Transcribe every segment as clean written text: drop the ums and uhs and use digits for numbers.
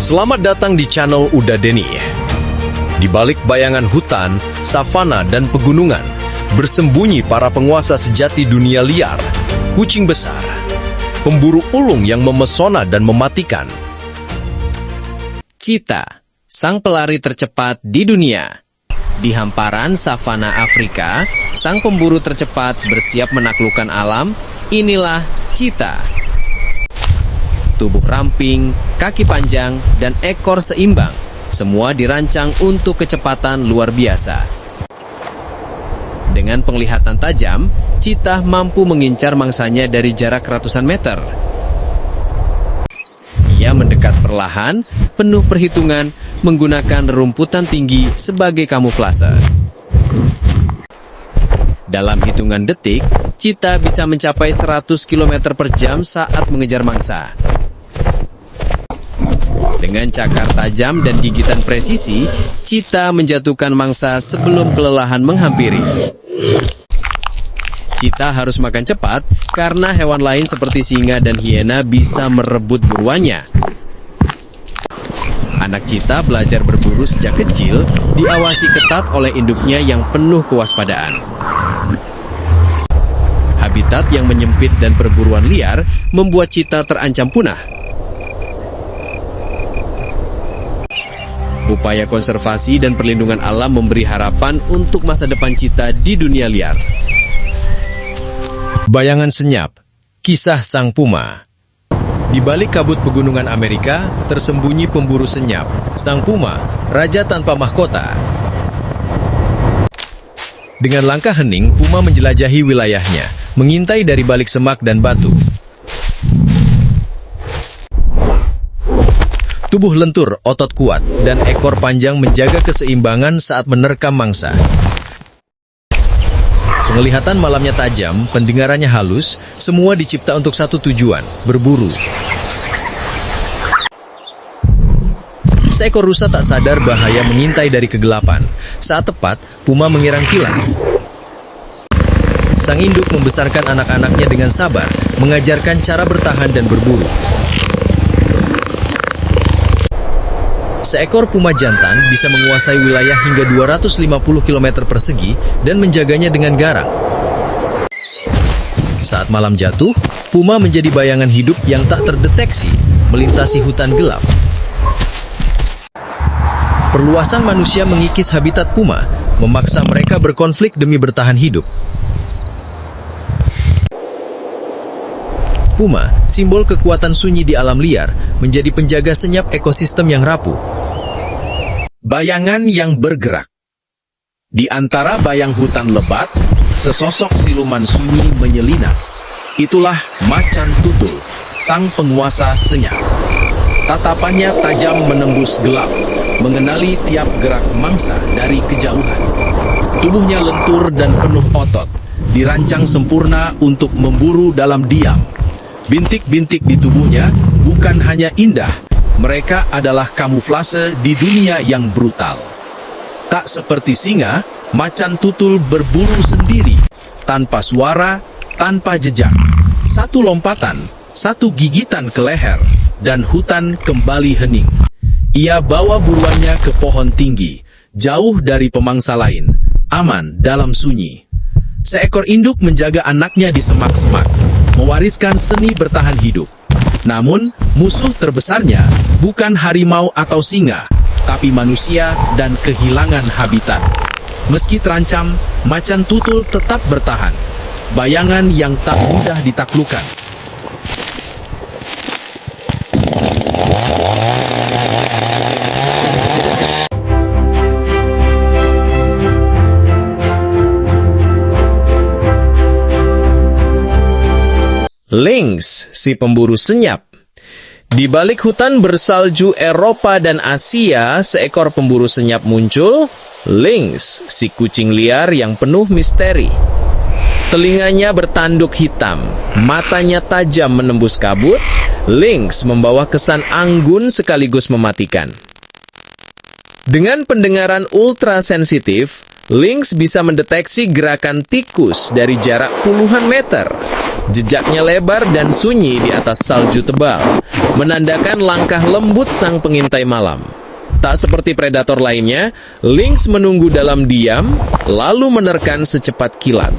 Selamat datang di channel Uda Deni. Di balik bayangan hutan, savana, dan pegunungan, bersembunyi para penguasa sejati dunia liar, kucing besar, pemburu ulung yang memesona dan mematikan. Cheetah, sang pelari tercepat di dunia. Di hamparan savana Afrika, sang pemburu tercepat bersiap menaklukkan alam. Inilah cheetah. Tubuh ramping, kaki panjang, dan ekor seimbang. Semua dirancang untuk kecepatan luar biasa. Dengan penglihatan tajam, cheetah mampu mengincar mangsanya dari jarak ratusan meter. Ia mendekat perlahan, penuh perhitungan, menggunakan rerumputan tinggi sebagai kamuflase. Dalam hitungan detik, cheetah bisa mencapai 100 km per jam saat mengejar mangsa. Dengan cakar tajam dan gigitan presisi, cheetah menjatuhkan mangsa sebelum kelelahan menghampiri. Cheetah harus makan cepat karena hewan lain seperti singa dan hiena bisa merebut buruannya. Anak cheetah belajar berburu sejak kecil, diawasi ketat oleh induknya yang penuh kewaspadaan. Habitat yang menyempit dan perburuan liar membuat cheetah terancam punah. Upaya konservasi dan perlindungan alam memberi harapan untuk masa depan cheetah di dunia liar. Bayangan senyap, kisah sang puma. Di balik kabut pegunungan Amerika, tersembunyi pemburu senyap, sang puma, raja tanpa mahkota. Dengan langkah hening, puma menjelajahi wilayahnya, mengintai dari balik semak dan batu. Tubuh lentur, otot kuat, dan ekor panjang menjaga keseimbangan saat menerkam mangsa. Penglihatan malamnya tajam, pendengarannya halus, semua dicipta untuk satu tujuan, berburu. Seekor rusa tak sadar bahaya mengintai dari kegelapan. Saat tepat, puma mengirang kilat. Sang induk membesarkan anak-anaknya dengan sabar, mengajarkan cara bertahan dan berburu. Seekor puma jantan bisa menguasai wilayah hingga 250 km persegi dan menjaganya dengan garang. Saat malam jatuh, puma menjadi bayangan hidup yang tak terdeteksi, melintasi hutan gelap. Perluasan manusia mengikis habitat puma, memaksa mereka berkonflik demi bertahan hidup. Puma, simbol kekuatan sunyi di alam liar, menjadi penjaga senyap ekosistem yang rapuh. Bayangan yang bergerak. Di antara bayang hutan lebat, sesosok siluman sunyi menyelinap. Itulah macan tutul, sang penguasa senyap. Tatapannya tajam menembus gelap, mengenali tiap gerak mangsa dari kejauhan. Tubuhnya lentur dan penuh otot, dirancang sempurna untuk memburu dalam diam. Bintik-bintik di tubuhnya bukan hanya indah, mereka adalah kamuflase di dunia yang brutal. Tak seperti singa, macan tutul berburu sendiri, tanpa suara, tanpa jejak. Satu lompatan, satu gigitan ke leher, dan hutan kembali hening. Ia bawa buruannya ke pohon tinggi, jauh dari pemangsa lain, aman dalam sunyi. Seekor induk menjaga anaknya di semak-semak, mewariskan seni bertahan hidup. Namun, musuh terbesarnya bukan harimau atau singa, tapi manusia dan kehilangan habitat. Meski terancam, macan tutul tetap bertahan. Bayangan yang tak mudah ditaklukkan. Lynx, si pemburu senyap. Di balik hutan bersalju Eropa dan Asia, seekor pemburu senyap muncul. Lynx, si kucing liar yang penuh misteri. Telinganya bertanduk hitam, matanya tajam menembus kabut. Lynx membawa kesan anggun sekaligus mematikan. Dengan pendengaran ultra sensitif, Lynx bisa mendeteksi gerakan tikus dari jarak puluhan meter. Jejaknya lebar dan sunyi di atas salju tebal, menandakan langkah lembut sang pengintai malam. Tak seperti predator lainnya, lynx menunggu dalam diam, lalu menerkam secepat kilat.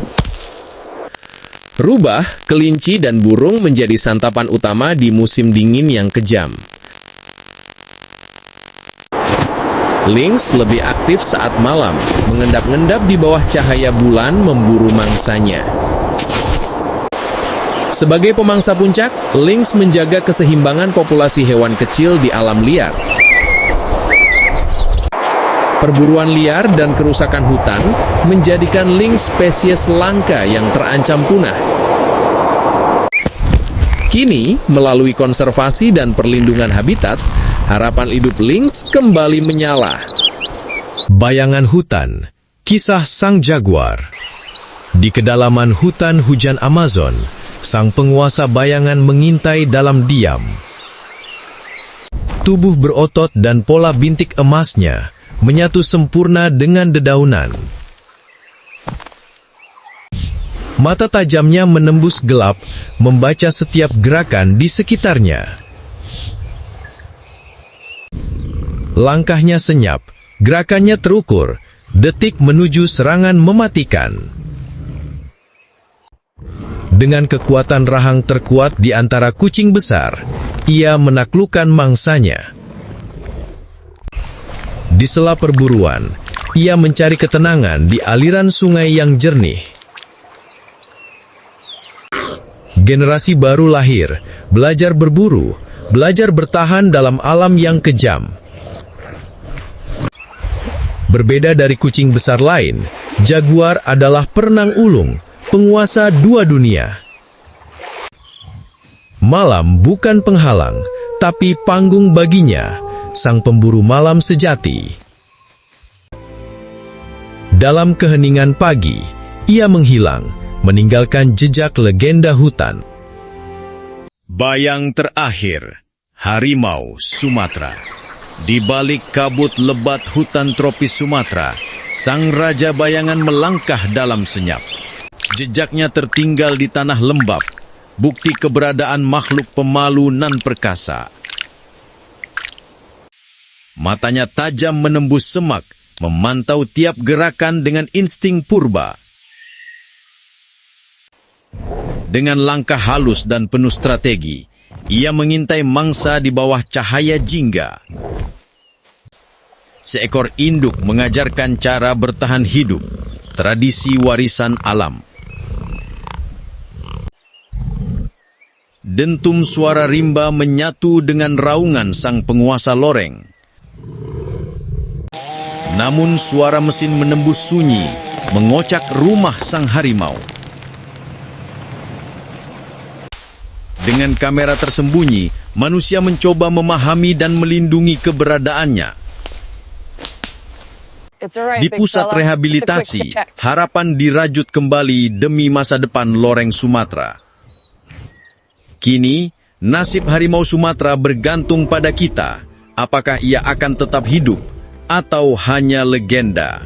Rubah, kelinci, dan burung menjadi santapan utama di musim dingin yang kejam. Lynx lebih aktif saat malam, mengendap-endap di bawah cahaya bulan memburu mangsanya. Sebagai pemangsa puncak, lynx menjaga keseimbangan populasi hewan kecil di alam liar. Perburuan liar dan kerusakan hutan menjadikan lynx spesies langka yang terancam punah. Kini, melalui konservasi dan perlindungan habitat, harapan hidup lynx kembali menyala. Bayangan hutan, kisah sang jaguar. Di kedalaman hutan hujan Amazon, sang penguasa bayangan mengintai dalam diam. Tubuh berotot dan pola bintik emasnya menyatu sempurna dengan dedaunan. Mata tajamnya menembus gelap, membaca setiap gerakan di sekitarnya. Langkahnya senyap, gerakannya terukur, detik menuju serangan mematikan. Dengan kekuatan rahang terkuat di antara kucing besar, ia menaklukkan mangsanya. Di sela perburuan, ia mencari ketenangan di aliran sungai yang jernih. Generasi baru lahir, belajar berburu, belajar bertahan dalam alam yang kejam. Berbeda dari kucing besar lain, jaguar adalah perenang ulung, penguasa dua dunia. Malam bukan penghalang, tapi panggung baginya, sang pemburu malam sejati. Dalam keheningan pagi, ia menghilang, meninggalkan jejak legenda hutan. Bayang terakhir, harimau Sumatera. Di balik kabut lebat hutan tropis Sumatera, sang raja bayangan melangkah dalam senyap. Jejaknya tertinggal di tanah lembap, bukti keberadaan makhluk pemalu nan perkasa. Matanya tajam menembus semak, memantau tiap gerakan dengan insting purba. Dengan langkah halus dan penuh strategi, ia mengintai mangsa di bawah cahaya jingga. Seekor induk mengajarkan cara bertahan hidup, tradisi warisan alam. Dentum suara rimba menyatu dengan raungan sang penguasa loreng. Namun suara mesin menembus sunyi, mengocak rumah sang harimau. Dengan kamera tersembunyi, manusia mencoba memahami dan melindungi keberadaannya. Di pusat rehabilitasi, harapan dirajut kembali demi masa depan loreng Sumatera. Kini, nasib harimau Sumatera bergantung pada kita. Apakah ia akan tetap hidup atau hanya legenda?